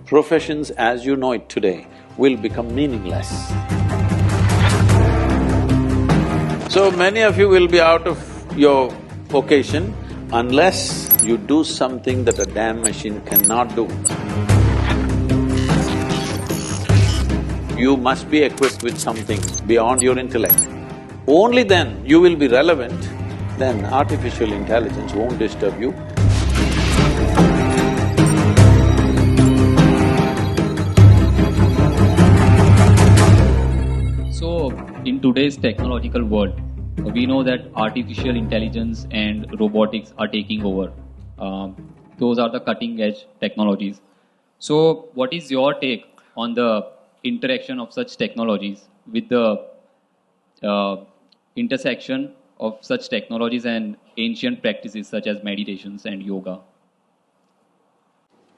Professions as you know it today will become meaningless. So many of you will be out of your vocation unless you do something that a damn machine cannot do. You must be equipped with something beyond your intellect. Only then you will be relevant, then artificial intelligence won't disturb you. So, in today's technological world, we know that artificial intelligence and robotics are taking over. Those are the cutting edge technologies. So, what is your take on the interaction of such technologies with the intersection of such technologies and ancient practices such as meditations and yoga?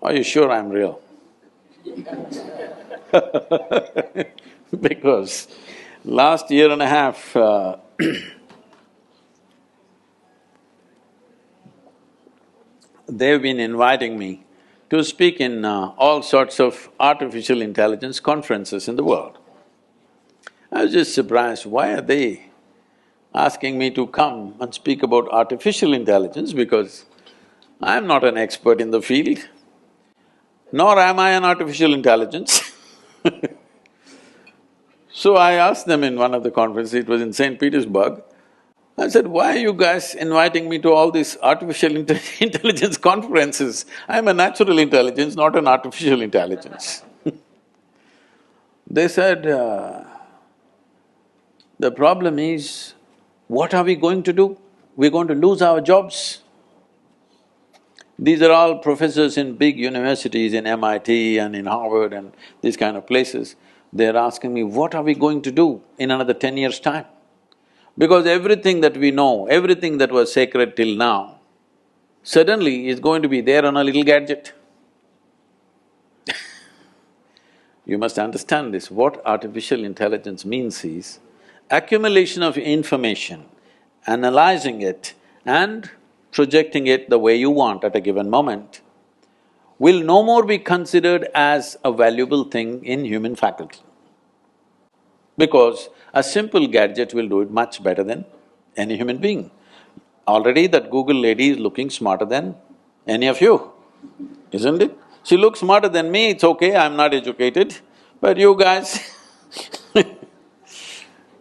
Are you sure I'm real? Because last year and a half, they've been inviting me to speak in all sorts of artificial intelligence conferences in the world. I was just surprised, why are they asking me to come and speak about artificial intelligence, because I'm not an expert in the field, nor am I an artificial intelligence. So I asked them in one of the conferences, it was in St. Petersburg, I said, why are you guys inviting me to all these artificial intelligence conferences? I'm a natural intelligence, not an artificial intelligence. They said, the problem is, what are we going to do? We're going to lose our jobs. These are all professors in big universities in MIT and in Harvard and these kind of places. They're asking me, what are we going to do in another 10 years' time? Because everything that we know, everything that was sacred till now, suddenly is going to be there on a little gadget. You must understand this, what artificial intelligence means is accumulation of information, analyzing it and projecting it the way you want at a given moment, will no more be considered as a valuable thing in human faculty. Because a simple gadget will do it much better than any human being. Already that Google lady is looking smarter than any of you, isn't it? She looks smarter than me, it's okay, I'm not educated, but you guys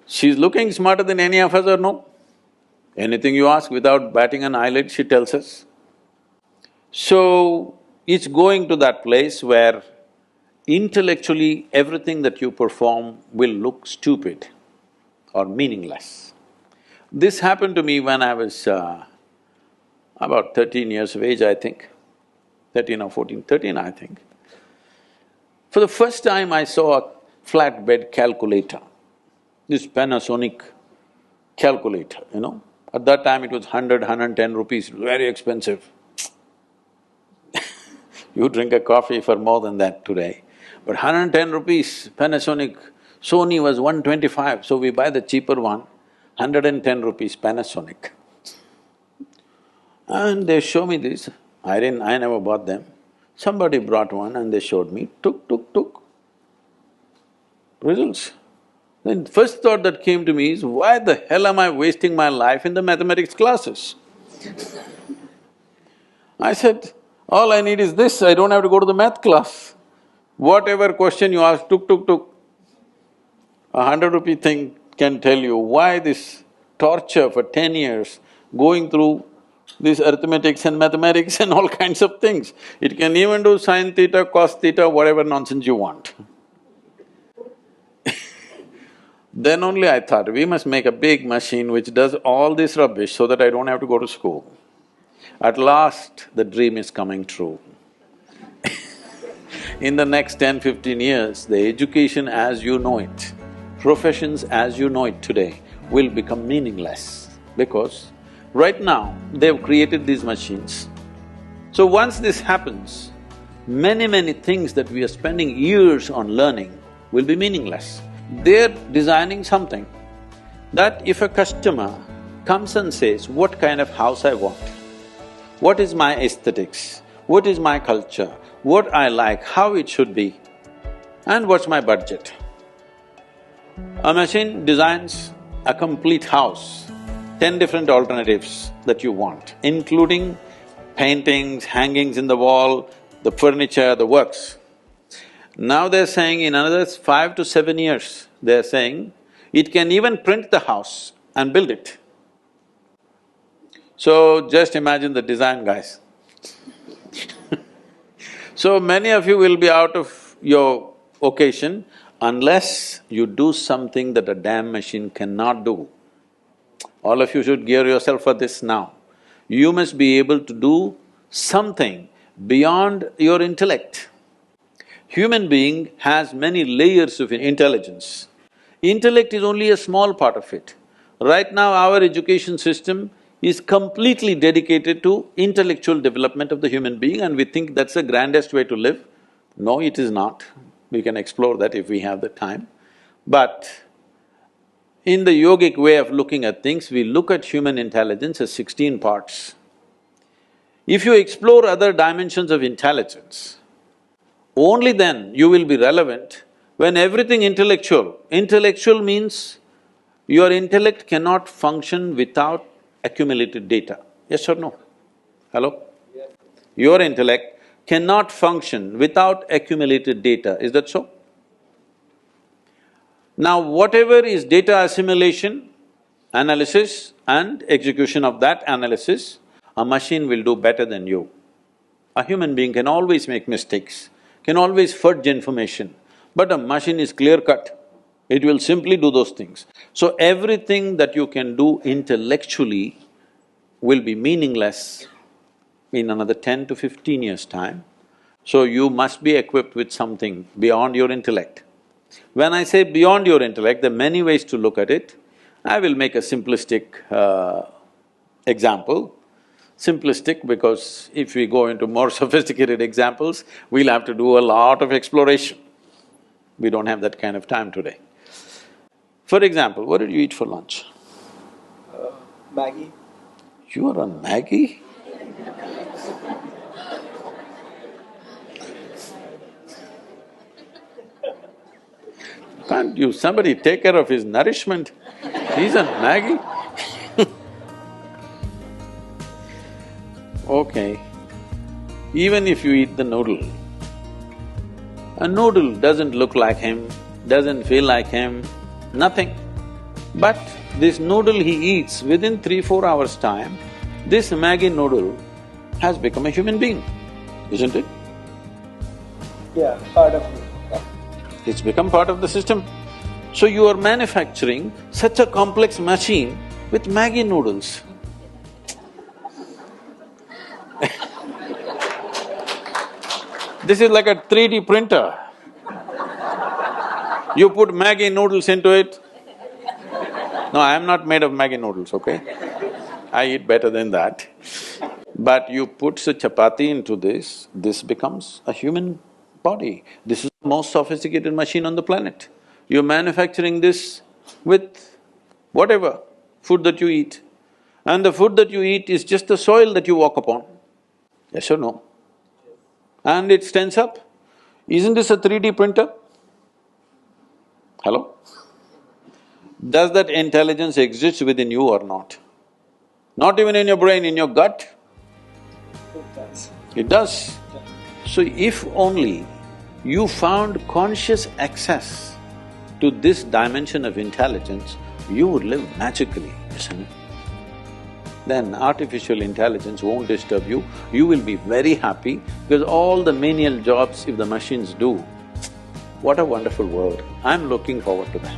she's looking smarter than any of us or no? Anything you ask, without batting an eyelid, she tells us. So, it's going to that place where intellectually everything that you perform will look stupid or meaningless. This happened to me when I was about 13 years of age, I think, 13 or 14, 13 I think. For the first time I saw a flatbed calculator, this Panasonic calculator, you know. At that time it was 110 rupees, very expensive. You drink a coffee for more than that today. But 110 rupees, Panasonic, Sony was 125, so we buy the cheaper one, 110 rupees Panasonic. And they show me this, I never bought them. Somebody brought one and they showed me, took, results. Then first thought that came to me is, why the hell am I wasting my life in the mathematics classes? I said, all I need is this, I don't have to go to the math class. Whatever question you ask, took. A 100-rupee thing can tell you why this torture for 10 years, going through this arithmetics and mathematics and all kinds of things. It can even do sin theta, cos theta, whatever nonsense you want. Then only I thought, we must make a big machine which does all this rubbish so that I don't have to go to school. At last, the dream is coming true. In the next 10-15 years, the education as you know it, professions as you know it today will become meaningless, because right now they've created these machines. So once this happens, many things that we are spending years on learning will be meaningless. They're designing something that if a customer comes and says, what kind of house I want, what is my aesthetics, what is my culture, what I like, how it should be, and what's my budget. A machine designs a complete house, 10 different alternatives that you want, including paintings, hangings in the wall, the furniture, the works. Now they're saying in another 5 to 7 years, they're saying it can even print the house and build it. So just imagine the design, guys. So many of you will be out of your occasion unless you do something that a damn machine cannot do. All of you should gear yourself for this now. You must be able to do something beyond your intellect. Human being has many layers of intelligence. Intellect is only a small part of it. Right now, our education system is completely dedicated to intellectual development of the human being, and we think that's the grandest way to live. No, it is not. We can explore that if we have the time. But in the yogic way of looking at things, we look at human intelligence as 16 parts. If you explore other dimensions of intelligence, only then you will be relevant when everything intellectual. Intellectual means your intellect cannot function without accumulated data. Yes or no? Hello? Yes. Your intellect cannot function without accumulated data, is that so? Now, whatever is data assimilation, analysis and execution of that analysis, a machine will do better than you. A human being can always make mistakes, can always fudge information, but a machine is clear-cut. It will simply do those things. So everything that you can do intellectually will be meaningless in another 10 to 15 years' time. So you must be equipped with something beyond your intellect. When I say beyond your intellect, there are many ways to look at it. I will make a simplistic example. Simplistic because if we go into more sophisticated examples, we'll have to do a lot of exploration. We don't have that kind of time today. For example, what did you eat for lunch? Maggie. You are on Maggie? Can't you… somebody take care of his nourishment? He's on Maggie? Okay, even if you eat the noodle, a noodle doesn't look like him, doesn't feel like him, nothing. But this noodle he eats, within 3-4 hours' time, this Maggi noodle has become a human being, isn't it? Yeah, part of it. It's become part of the system. So you are manufacturing such a complex machine with Maggi noodles. This is like a 3D printer. You put Maggi noodles into it. No, I am not made of Maggi noodles, okay? I eat better than that. But you put a chapati into this becomes a human body. This is the most sophisticated machine on the planet. You're manufacturing this with whatever food that you eat. And the food that you eat is just the soil that you walk upon. Yes or no? And it stands up. Isn't this a 3D printer? Hello? Does that intelligence exist within you or not? Not even in your brain, in your gut? It does. It does. So if only you found conscious access to this dimension of intelligence, you would live magically, isn't it? Then artificial intelligence won't disturb you, you will be very happy because all the menial jobs if the machines do, what a wonderful world. I'm looking forward to that.